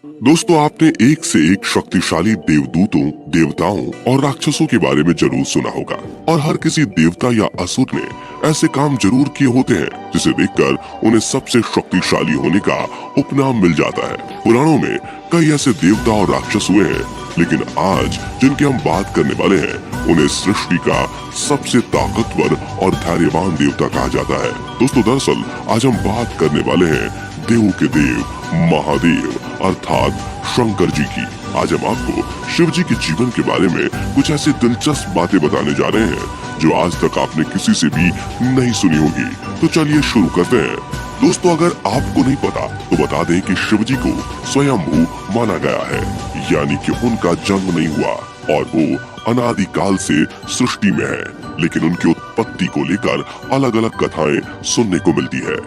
दोस्तों, आपने एक से एक शक्तिशाली देवदूतों, देवताओं और राक्षसों के बारे में जरूर सुना होगा और हर किसी देवता या असुर ने ऐसे काम जरूर किए होते हैं जिसे देखकर उन्हें सबसे शक्तिशाली होने का उपनाम मिल जाता है। पुराणों में कई ऐसे देवता और राक्षस हुए हैं, लेकिन आज जिनकी हम बात करने वाले हैं उन्हें सृष्टि का सबसे ताकतवर और धैर्यवान देवता कहा जाता है। दोस्तों, दरअसल आज हम बात करने वाले हैं देवों के देव महादेव अर्थात शंकर जी की। आज हम आपको शिव जी के जीवन के बारे में कुछ ऐसी दिलचस्प बातें बताने जा रहे हैं जो आज तक आपने किसी से भी नहीं सुनी होगी। तो चलिए शुरू करते हैं। दोस्तों, अगर आपको नहीं पता तो बता दें कि शिव जी को स्वयंभू माना गया है, यानी कि उनका जन्म नहीं हुआ और वो अनादिकाल से सृष्टि में है, लेकिन उनकी उत्पत्ति को लेकर अलग अलग कथाएं सुनने को मिलती है।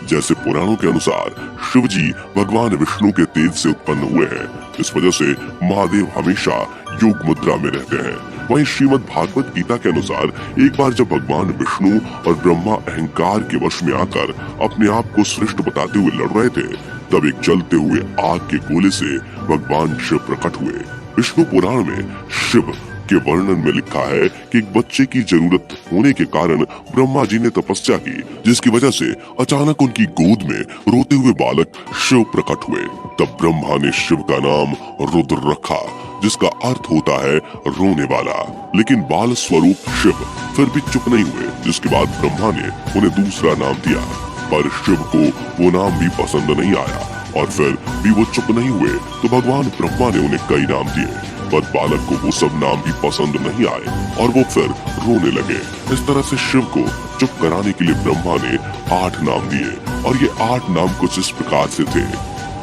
जैसे पुराणों के अनुसार शिव जी भगवान विष्णु के तेज से उत्पन्न हुए हैं, इस वजह से महादेव हमेशा योग मुद्रा में रहते हैं। वहीं श्रीमद् भागवत गीता के अनुसार एक बार जब भगवान विष्णु और ब्रह्मा अहंकार के वश में आकर अपने आप को श्रेष्ठ बताते हुए लड़ रहे थे, तब एक जलते हुए आग के गोले से भगवान शिव प्रकट हुए। विष्णु पुराण में शिव के वर्णन में लिखा है कि एक बच्चे की जरूरत होने के कारण ब्रह्मा जी ने तपस्या की, जिसकी वजह से अचानक उनकी गोद में रोते हुए बालक शिव प्रकट हुए। तब ब्रह्मा ने शिव का नाम रुद्र रखा, जिसका अर्थ होता है रोने वाला। लेकिन बाल स्वरूप शिव फिर भी चुप नहीं हुए, जिसके बाद ब्रह्मा ने उन्हें दूसरा नाम दिया, पर शिव को वो नाम भी पसंद नहीं आया और फिर भी वो चुप नहीं हुए तो भगवान ब्रह्मा ने उन्हें कई नाम दिए, पर बालक को वो सब नाम भी पसंद नहीं आए और वो फिर रोने लगे। इस तरह से शिव को चुप कराने के लिए ब्रह्मा ने 8 नाम दिए और ये 8 नाम कुछ इस प्रकार से थे: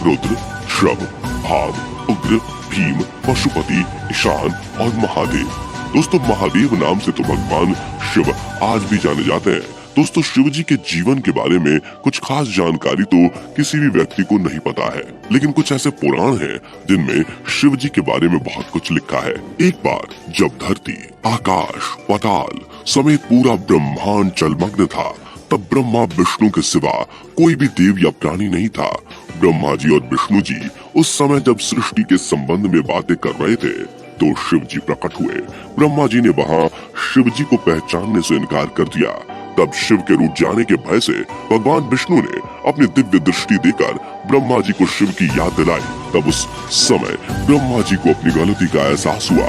रुद्र, श्रव, भाव, उग्र, भीम, पशुपति, ईशान और महादेव। दोस्तों, महादेव नाम से तो भगवान शिव आज भी जाने जाते हैं। दोस्तों, शिव जी के जीवन के बारे में कुछ खास जानकारी तो किसी भी व्यक्ति को नहीं पता है, लेकिन कुछ ऐसे पुराण हैं जिनमें शिव जी के बारे में बहुत कुछ लिखा है। एक बार जब धरती, आकाश, पाताल समेत पूरा ब्रह्मांड जलमग्न था, तब ब्रह्मा विष्णु के सिवा कोई भी देव या प्राणी नहीं था। ब्रह्मा जी और विष्णु जी उस समय जब सृष्टि के संबंध में बातें कर रहे थे तो शिव जी प्रकट हुए। ब्रह्मा जी ने वहाँ शिव जी को पहचानने से इनकार कर दिया। तब शिव के रूठ जाने के भय से भगवान विष्णु ने अपनी दिव्य दृष्टि देकर ब्रह्मा जी को शिव की याद दिलाई। तब उस समय ब्रह्मा जी को अपनी गलती का एहसास हुआ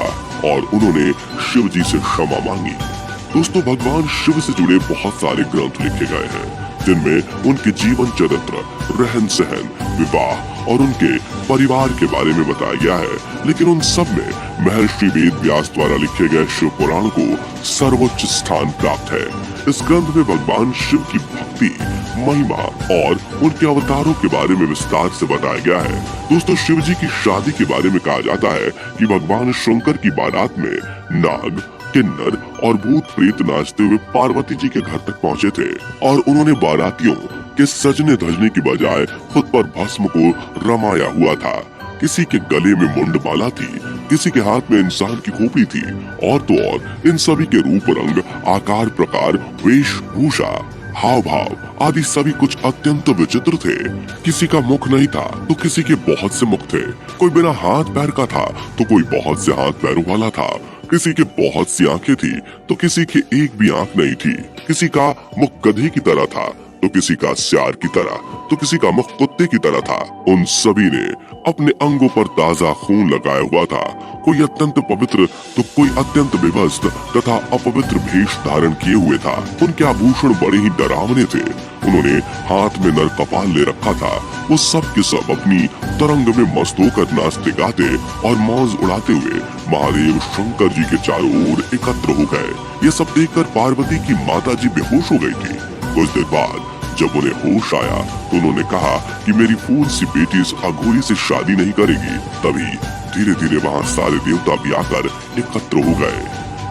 और उन्होंने शिव जी से क्षमा मांगी। दोस्तों, भगवान शिव से जुड़े बहुत सारे ग्रंथ लिखे गए हैं, जिनमें उनके जीवन चरित्र, रहन सहन, विवाह और उनके परिवार के बारे में बताया गया है। लेकिन उन सब में महर्षि वेद व्यास द्वारा लिखे गए शिव पुराण को सर्वोच्च स्थान प्राप्त है। इस ग्रंथ में भगवान शिव की भक्ति, महिमा और उनके अवतारों के बारे में विस्तार से बताया गया है। दोस्तों, शिव जी की शादी के बारे में कहा जाता है कि भगवान शंकर की बारात में नाग, किन्नर और भूत प्रेत नाचते हुए पार्वती जी के घर तक पहुँचे थे और उन्होंने बारातियों के सजने धजने की बजाय खुद पर भस्म को रमाया हुआ था। किसी के गले में मुंडमाला थी, किसी के हाथ में इंसान की खोपड़ी थी और तो और इन सभी के रूप, रंग, आकार, प्रकार, वेशभूषा, हाव भाव आदि सभी कुछ अत्यंत विचित्र थे। किसी का मुख नहीं था तो किसी के बहुत से मुख थे, कोई बिना हाथ पैर का था तो कोई बहुत से हाथ पैरों वाला था, किसी के बहुत सी आंखें थी तो किसी की एक भी आंख नहीं थी, किसी का मुख गधे की तरह था तो किसी का सियार की तरह, तो किसी का मुख कुत्ते की तरह था। उन सभी ने अपने अंगों पर ताजा खून लगाया हुआ था, कोई अत्यंत पवित्र तो कोई अत्यंत विभस्त तथा अपवित्र भेष धारण किए हुए था। उनके आभूषण बड़े ही डरावने थे। उन्होंने हाथ में नर कपाल ले रखा था। वो सब के सब अपनी तरंग में मस्त होकर नाचते गाते और मौज उड़ाते हुए महादेव शंकर जी के चारों ओर एकत्र हो गए। ये सब देखकर पार्वती की माता जी बेहोश हो गई थी। कुछ देर बाद जब उन्हें होश आया तो उन्होंने कहा कि मेरी फूल सी बेटी इस अघोरी से शादी नहीं करेगी। तभी धीरे धीरे वहाँ सारे देवता भी आकर एकत्र हो गए।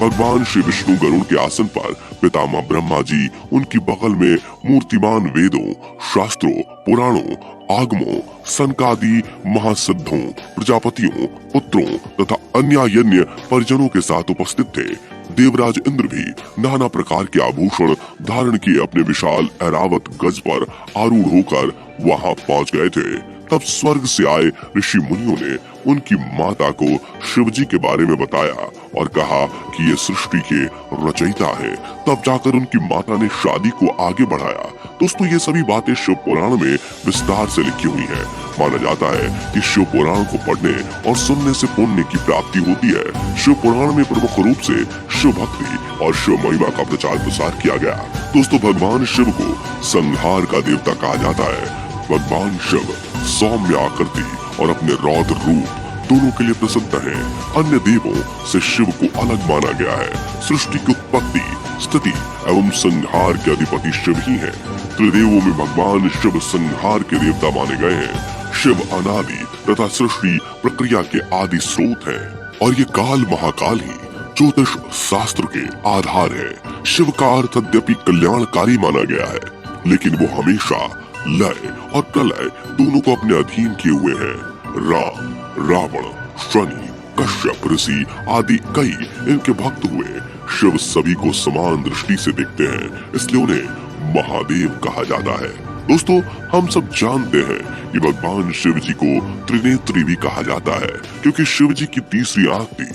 भगवान श्री विष्णु गरुड़ के आसन पर, पितामह ब्रह्मा जी उनकी बगल में मूर्तिमान वेदों, शास्त्रों, पुराणों, आगमों, सनकादि महासिद्धों, प्रजापतियों, पुत्रों तथा अन्य परिजनों के साथ उपस्थित थे। देवराज इंद्र भी नाना प्रकार के आभूषण धारण किए अपने विशाल ऐरावत गज पर आरूढ़ होकर वहां पहुंच गए थे। तब स्वर्ग से आए ऋषि मुनियों ने उनकी माता को शिवजी के बारे में बताया और कहा कि ये सृष्टि के रचयिता है। तब जाकर उनकी माता ने शादी को आगे बढ़ाया। दोस्तों, ये सभी बातें शिव पुराण में विस्तार से लिखी हुई हैं। माना जाता है कि शिव पुराण को पढ़ने और सुनने से पुण्य की प्राप्ति होती है। शिव पुराण में प्रमुख रूप से शिव भक्ति और शिव महिमा का प्रचार प्रसार किया गया। दोस्तों, भगवान शिव को संहार का देवता कहा जाता है। भगवान शिव सौम्य आकृति और अपने रौद्र रूप दोनों के लिए प्रसिद्ध हैं। अन्य देवों से शिव को अलग माना गया है। सृष्टि की उत्पत्ति, स्थिति एवं संहार के अधिपति शिव ही हैं। त्रिदेवों में भगवान शिव संहार के देवता माने गए हैं। शिव अनादि तथा सृष्टि प्रक्रिया के आदि स्रोत हैं और ये काल महाकाल ही ज्योतिष शास्त्र के आधार है। शिव का अर्थ यद्यपि कल्याणकारी माना गया है, लेकिन वो हमेशा लय और प्रलय दोनों को अपने अधीन किए हुए हैं। राम, रावण, शनि, कश्यप ऋषि आदि कई इनके भक्त हुए। शिव सभी को समान दृष्टि से देखते हैं, इसलिए उन्हें महादेव कहा जाता है। दोस्तों, हम सब जानते हैं कि भगवान शिव जी को त्रिनेत्री भी कहा जाता है, क्योंकि शिव जी की तीसरी आंख थी।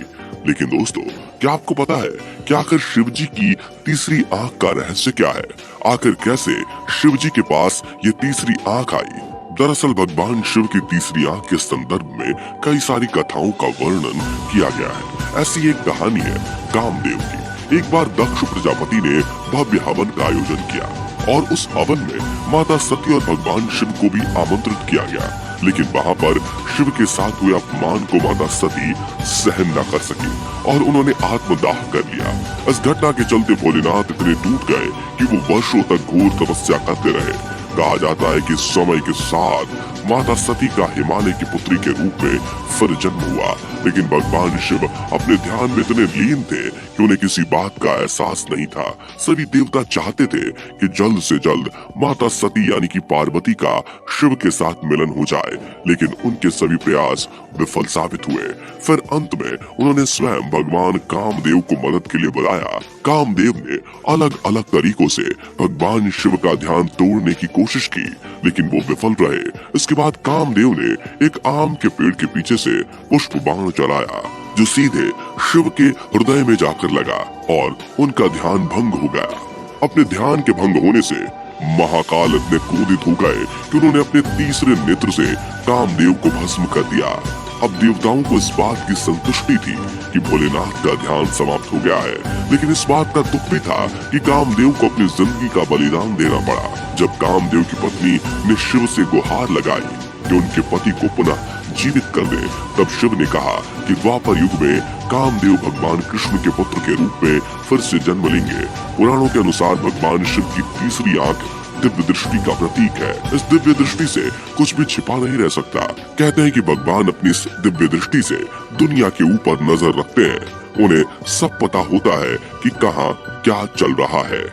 लेकिन दोस्तों, क्या आपको पता है कि आखिर शिव जी की तीसरी आंख का रहस्य क्या है? आखिर कैसे शिव जी के पास ये तीसरी आंख आई? दरअसल भगवान शिव की तीसरी आंख के संदर्भ में कई सारी कथाओं का वर्णन किया गया है। ऐसी एक कहानी है कामदेव की। एक बार दक्ष प्रजापति ने भव्य हवन का आयोजन किया और उस हवन में माता सती और भगवान शिव को भी आमंत्रित किया गया। लेकिन वहाँ पर शिव के साथ हुए अपमान को माता सती सहन न कर सकी और उन्होंने आत्मदाह कर लिया। इस घटना के चलते भोलेनाथ इतने टूट गए कि वो वर्षों तक घोर तपस्या करते रहे। कहा जाता है कि समय के साथ माता सती का हिमालय की पुत्री के रूप में फिर जन्म हुआ, लेकिन भगवान शिव अपने ध्यान में इतने लीन थे कि उन्हें किसी बात का एहसास नहीं था। सभी देवता चाहते थे कि जल्द से जल्द माता सती यानी कि पार्वती का शिव के साथ मिलन हो जाए, लेकिन उनके सभी प्रयास विफल साबित हुए। फिर अंत में उन्होंने स्वयं भगवान कामदेव को मदद के लिए बुलाया। कामदेव ने अलग अलग तरीकों से भगवान शिव का ध्यान तोड़ने की कोशिश की, लेकिन वो विफल रहे। इसके बाद कामदेव ने एक आम के पेड़ के पीछे से पुष्प बाण चलाया, जो सीधे शिव के हृदय में जाकर लगा और उनका ध्यान भंग हो गया। अपने ध्यान के भंग होने से महाकाल इतने क्रोधित हो गए कि उन्होंने अपने तीसरे नेत्र से कामदेव को भस्म कर दिया। अब देवताओं को इस बात की संतुष्टि थी कि भोलेनाथ का ध्यान समाप्त हो गया है, लेकिन इस बात का दुख भी था कि कामदेव को अपनी जिंदगी का बलिदान देना पड़ा। जब कामदेव की पत्नी ने शिव से गुहार लगाई कि उनके पति को पुनः जीवित कर दे, तब शिव ने कहा कि द्वापर युग में कामदेव भगवान कृष्ण के पुत्र के रूप में फिर से जन्म लेंगे। पुराणों के अनुसार भगवान शिव की तीसरी आंख दिव्य दृष्टि का प्रतीक है। इस दिव्य दृष्टि से कुछ भी छिपा नहीं रह सकता। कहते हैं कि भगवान अपनी इस दिव्य दृष्टि से दुनिया के ऊपर नजर रखते हैं। उन्हें सब पता होता है कि कहाँ क्या चल रहा है।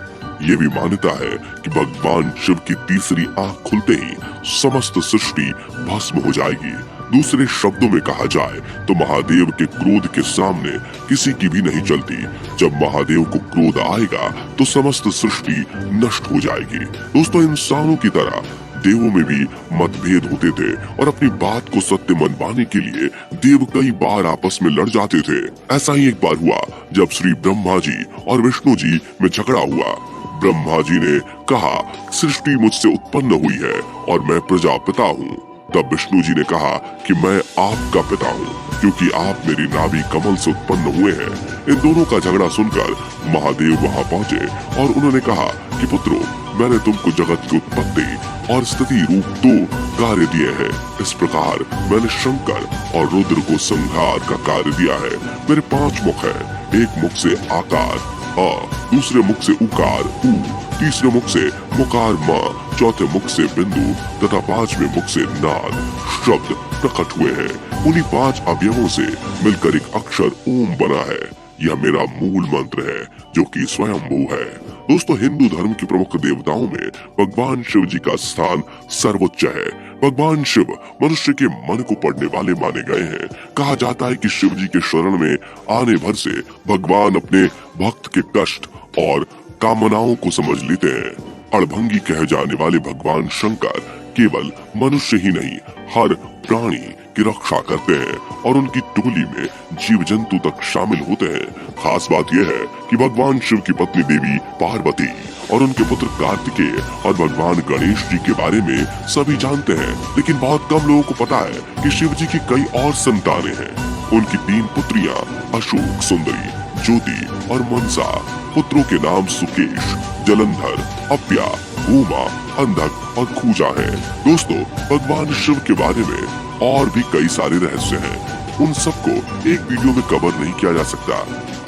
ये भी मान्यता है कि भगवान शिव की तीसरी आंख खुलते ही समस्त सृष्टि भस्म हो जाएगी। दूसरे शब्दों में कहा जाए तो महादेव के क्रोध के सामने किसी की भी नहीं चलती। जब महादेव को क्रोध आएगा तो समस्त सृष्टि नष्ट हो जाएगी। दोस्तों, इंसानों की तरह देवों में भी मतभेद होते थे और अपनी बात को सत्य मनवाने के लिए देव कई बार आपस में लड़ जाते थे। ऐसा ही एक बार हुआ जब श्री ब्रह्मा जी और विष्णु जी में झगड़ा हुआ। ब्रह्मा जी ने कहा सृष्टि मुझसे उत्पन्न हुई है और मैं प्रजापिता हूँ। तब विष्णु जी ने कहा कि मैं आपका पिता हूँ, क्योंकि आप मेरी नाभि कमल से उत्पन्न हुए हैं। इन दोनों का झगड़ा सुनकर महादेव वहाँ पहुँचे और उन्होंने कहा कि पुत्रों, मैंने तुमको जगत की उत्पत्ति और स्थिति रूप दो कार्य दिए हैं। इस प्रकार मैंने शंकर और रुद्र को संहार का कार्य दिया है। मेरे 5 मुख है। एक मुख से आकार अ, दूसरे मुख से उकार उ, तीसरे मुख से मुकार म, चौथे मुख से बिंदु तथा 5वें मुख से नाद शब्द प्रकट हुए हैं। उन्हीं 5 अवयवों से मिलकर एक अक्षर ओम बना है। यह मेरा मूल मंत्र है, जो कि स्वयंभू है। दोस्तों, हिंदू धर्म के प्रमुख देवताओं में भगवान शिव जी का स्थान सर्वोच्च है। भगवान शिव मनुष्य के मन को पढ़ने वाले माने गए हैं। कहा जाता है कि शिव जी के शरण में आने भर से भगवान अपने भक्त के कष्ट और कामनाओं को समझ लेते हैं। अड़भंगी कहे जाने वाले भगवान शंकर केवल मनुष्य ही नहीं, हर प्राणी की रक्षा करते हैं और उनकी टोली में जीव जंतु तक शामिल होते हैं। खास बात यह है कि भगवान शिव की पत्नी देवी पार्वती और उनके पुत्र कार्तिकेय और भगवान गणेश जी के बारे में सभी जानते हैं, लेकिन बहुत कम लोगों को पता है कि शिव जी की कई और संतानें हैं। उनकी 3 पुत्रियां अशोक सुंदरी, ज्योति और मनसा। पुत्रों के नाम सुकेश, जलंधर, अप्या, उमा, अंधक और खूजा है। दोस्तों, भगवान शिव के बारे में और भी कई सारे रहस्य हैं। उन सबको एक वीडियो में कवर नहीं किया जा सकता।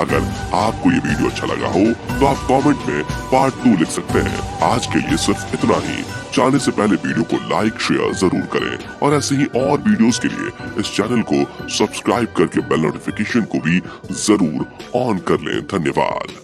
अगर आपको ये वीडियो अच्छा लगा हो तो आप कमेंट में पार्ट 2 लिख सकते हैं। आज के लिए सिर्फ इतना ही। जाने से पहले वीडियो को लाइक शेयर जरूर करें और ऐसे ही और वीडियोस के लिए इस चैनल को सब्सक्राइब करके बेल नोटिफिकेशन को भी जरूर ऑन कर लें। धन्यवाद।